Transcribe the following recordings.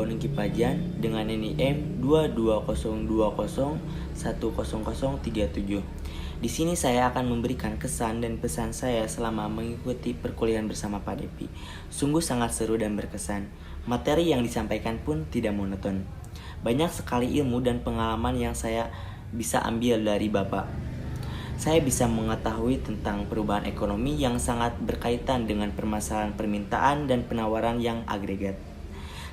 Bauning Kipajan dengan NIM 2202010037. Di sini saya akan memberikan kesan dan pesan saya selama mengikuti perkuliahan bersama Pak Depi. Sungguh sangat seru dan berkesan. Materi yang disampaikan pun tidak monoton. Banyak sekali ilmu dan pengalaman yang saya bisa ambil dari Bapak. Saya bisa mengetahui tentang perubahan ekonomi yang sangat berkaitan dengan permasalahan permintaan dan penawaran yang agregat,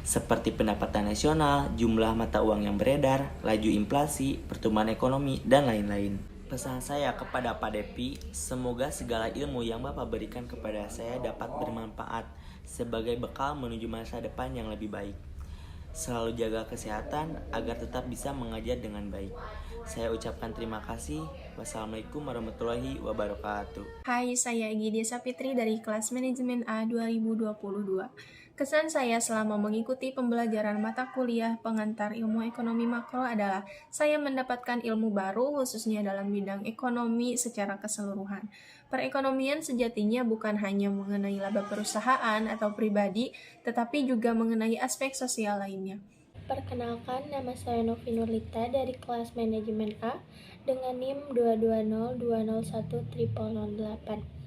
seperti pendapatan nasional, jumlah mata uang yang beredar, laju inflasi, pertumbuhan ekonomi, dan lain-lain. Pesan saya kepada Pak Depi, semoga segala ilmu yang Bapak berikan kepada saya dapat bermanfaat sebagai bekal menuju masa depan yang lebih baik. Selalu jaga kesehatan agar tetap bisa mengajar dengan baik. Saya ucapkan terima kasih. Wassalamualaikum warahmatullahi wabarakatuh. Hai, saya Gidia Sapitri dari kelas Manajemen A 2022. Kesan saya selama mengikuti pembelajaran mata kuliah pengantar ilmu ekonomi makro adalah saya mendapatkan ilmu baru khususnya dalam bidang ekonomi secara keseluruhan. Perekonomian sejatinya bukan hanya mengenai laba perusahaan atau pribadi, tetapi juga mengenai aspek sosial lainnya. Perkenalkan, nama saya Novi Nurlita dari kelas Manajemen A dengan NIM 220201008.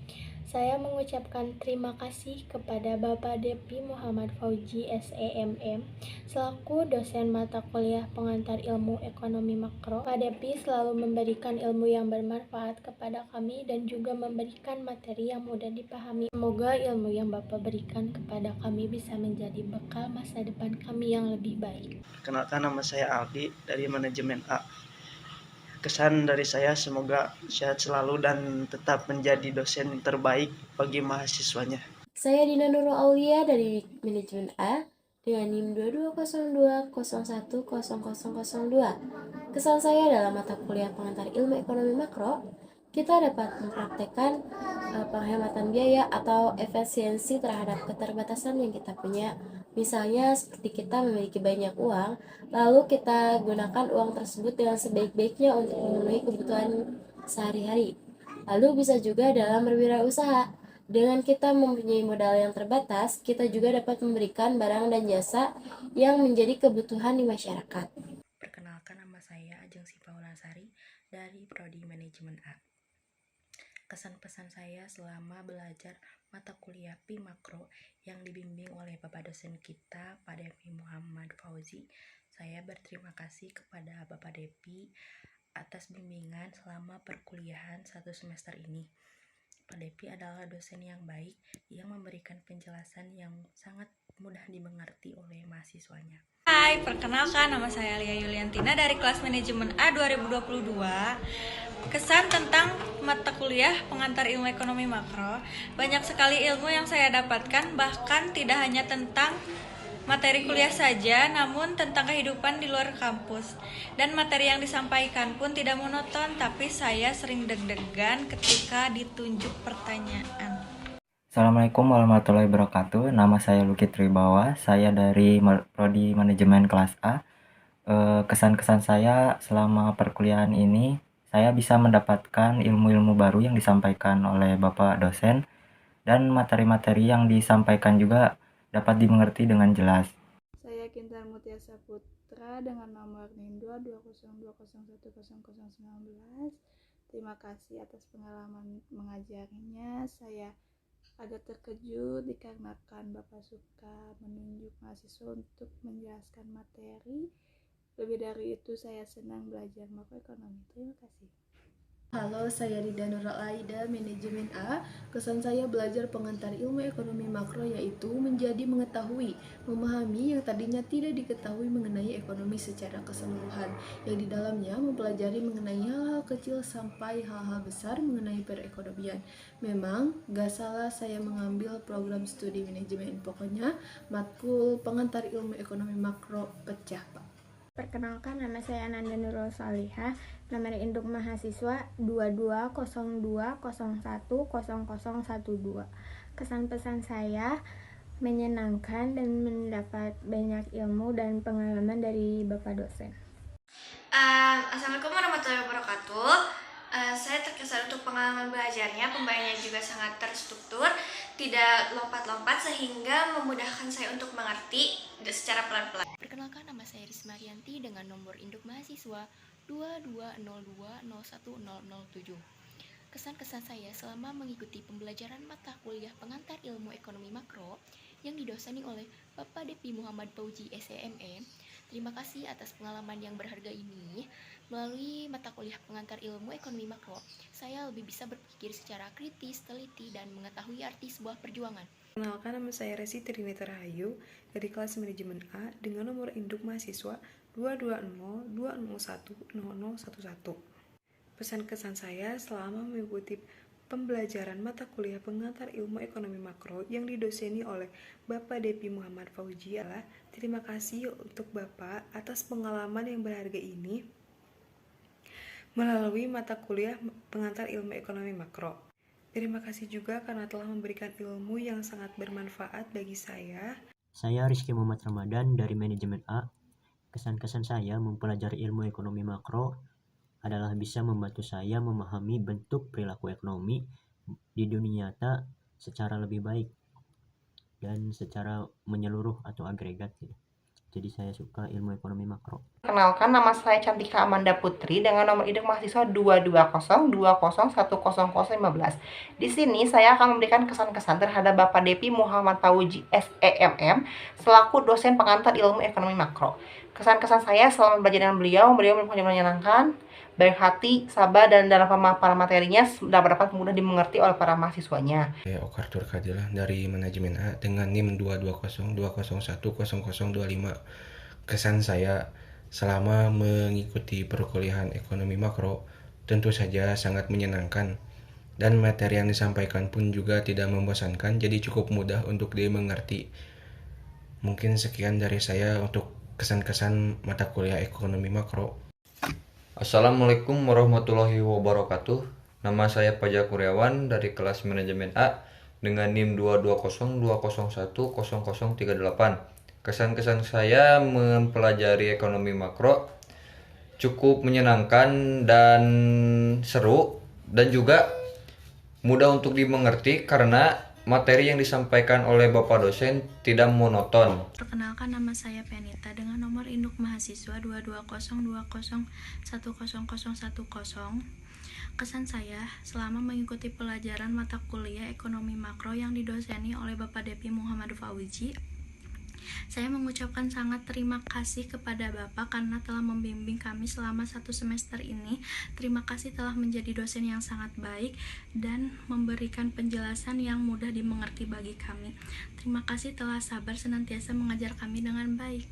Saya mengucapkan terima kasih kepada Bapak Depi Muhammad Fauzi SEMM selaku dosen mata kuliah pengantar ilmu ekonomi makro. Pak Depi selalu memberikan ilmu yang bermanfaat kepada kami dan juga memberikan materi yang mudah dipahami. Semoga ilmu yang Bapak berikan kepada kami bisa menjadi bekal masa depan kami yang lebih baik. Kenalkan, nama saya Aldi dari Manajemen A. Kesan dari saya semoga sehat selalu dan tetap menjadi dosen terbaik bagi mahasiswanya. Saya Dina Nurul Aulia dari Manajemen A dengan NIM 2202010002. Kesan saya dalam mata kuliah pengantar ilmu ekonomi makro, kita dapat mempraktekkan penghematan biaya atau efisiensi terhadap keterbatasan yang kita punya. Misalnya seperti kita memiliki banyak uang, lalu kita gunakan uang tersebut dengan sebaik-baiknya untuk memenuhi kebutuhan sehari-hari. Lalu bisa juga dalam berwirausaha. Dengan kita mempunyai modal yang terbatas, kita juga dapat memberikan barang dan jasa yang menjadi kebutuhan di masyarakat. Perkenalkan, nama saya Ajeng Sipaulasari dari Prodi Manajemen A. Kesan-pesan saya selama belajar mata kuliah PI Makro yang dibimbing oleh Bapak dosen kita, Pak Depi Muhammad Fauzi. Saya berterima kasih kepada Bapak Depi atas bimbingan selama perkuliahan 1 semester ini. Pak Depi adalah dosen yang baik yang memberikan penjelasan yang sangat mudah dimengerti oleh mahasiswanya. Hai, perkenalkan nama saya Lia Yuliantina dari kelas Manajemen A 2022. Kesan tentang mata kuliah pengantar ilmu ekonomi makro, banyak sekali ilmu yang saya dapatkan, bahkan tidak hanya tentang materi kuliah saja, namun tentang kehidupan di luar kampus. Dan materi yang disampaikan pun tidak monoton, tapi saya sering deg-degan ketika ditunjuk pertanyaan. Assalamualaikum warahmatullahi wabarakatuh. Nama saya Luki Tribawa. Saya dari Prodi Manajemen kelas A. Kesan-kesan saya selama perkuliahan ini, saya bisa mendapatkan ilmu-ilmu baru yang disampaikan oleh Bapak dosen, dan materi-materi yang disampaikan juga dapat dimengerti dengan jelas. Saya Kintar Mutia Saputra dengan nomor NIM 22020101019. Terima kasih atas pengalaman mengajarnya. Saya agak terkejut dikarenakan Bapak suka menunjuk mahasiswa untuk menjelaskan materi. Lebih dari itu, saya senang belajar makroekonomi. Terima kasih. Halo, saya Rida Nurul Aida, Manajemen A. Kesan saya belajar pengantar ilmu ekonomi makro yaitu menjadi mengetahui, memahami yang tadinya tidak diketahui mengenai ekonomi secara keseluruhan, yang di dalamnya mempelajari mengenai hal-hal kecil sampai hal-hal besar mengenai perekonomian. Memang gak salah saya mengambil program studi manajemen, pokoknya matkul pengantar ilmu ekonomi makro pecah, Pak. Perkenalkan, nama saya Ananda Nurul Salihah, nomor induk mahasiswa 2202010012. Kesan pesan saya menyenangkan dan mendapat banyak ilmu dan pengalaman dari Bapak dosen. Assalamualaikum warahmatullahi wabarakatuh. Saya terkesan untuk pengalaman belajarnya, pembayarannya juga sangat terstruktur, tidak lompat-lompat sehingga memudahkan saya untuk mengerti secara pelan-pelan. Perkenalkan, nama saya Risma Rianti dengan nomor induk mahasiswa 2202010007. Kesan-kesan saya selama mengikuti pembelajaran mata kuliah pengantar ilmu ekonomi makro yang didoseni oleh Bapak Depi Muhammad Fauji SEMM. Terima kasih atas pengalaman yang berharga ini. Melalui mata kuliah pengantar ilmu ekonomi makro, saya lebih bisa berpikir secara kritis, teliti, dan mengetahui arti sebuah perjuangan. Kenalkan, nama saya Resi Trinita Rahayu dari kelas manajemen A dengan nomor induk mahasiswa 22020010011. Pesan-kesan saya selama mengikuti pembelajaran mata kuliah pengantar ilmu ekonomi makro yang didoseni oleh Bapak Depi Muhammad Fauji adalah terima kasih untuk Bapak atas pengalaman yang berharga ini melalui mata kuliah pengantar ilmu ekonomi makro. Terima kasih juga karena telah memberikan ilmu yang sangat bermanfaat bagi saya. Saya Rizky Muhammad Ramadan dari manajemen A. Kesan-kesan saya mempelajari ilmu ekonomi makro adalah bisa membantu saya memahami bentuk perilaku ekonomi di dunia nyata secara lebih baik dan secara menyeluruh atau agregat. Jadi saya suka ilmu ekonomi makro. Kenalkan, nama saya Cantika Amanda Putri dengan nomor induk mahasiswa 220201015. Di sini saya akan memberikan kesan-kesan terhadap Bapak Depi Muhammad Fauji SEMM selaku dosen pengantar ilmu ekonomi makro. Kesan-kesan saya selama belajar dengan beliau menyenangkan, baik hati, sabar, dan dalam pemaparan materinya dapat mudah dimengerti oleh para mahasiswanya. Saya Okartur Kadilah dari manajemen A dengan NIM 22020010025. Kesan saya selama mengikuti perkuliahan ekonomi makro tentu saja sangat menyenangkan, dan materi yang disampaikan pun juga tidak membosankan, jadi cukup mudah untuk dimengerti. Mungkin sekian dari saya untuk kesan-kesan mata kuliah ekonomi makro. Assalamualaikum warahmatullahi wabarakatuh. Nama saya Fajar Kuryawan dari kelas manajemen A dengan NIM 22020010038. Kesan-kesan saya mempelajari ekonomi makro cukup menyenangkan dan seru, dan juga mudah untuk dimengerti karena materi yang disampaikan oleh Bapak dosen tidak monoton. Perkenalkan, nama saya Penita dengan nomor induk mahasiswa 22020101010. Kesan saya selama mengikuti pelajaran mata kuliah ekonomi makro yang didoseni oleh Bapak Depi Muhammad Fauji, saya mengucapkan sangat terima kasih kepada Bapak karena telah membimbing kami selama 1 semester ini. Terima kasih telah menjadi dosen yang sangat baik dan memberikan penjelasan yang mudah dimengerti bagi kami. Terima kasih telah sabar senantiasa mengajar kami dengan baik.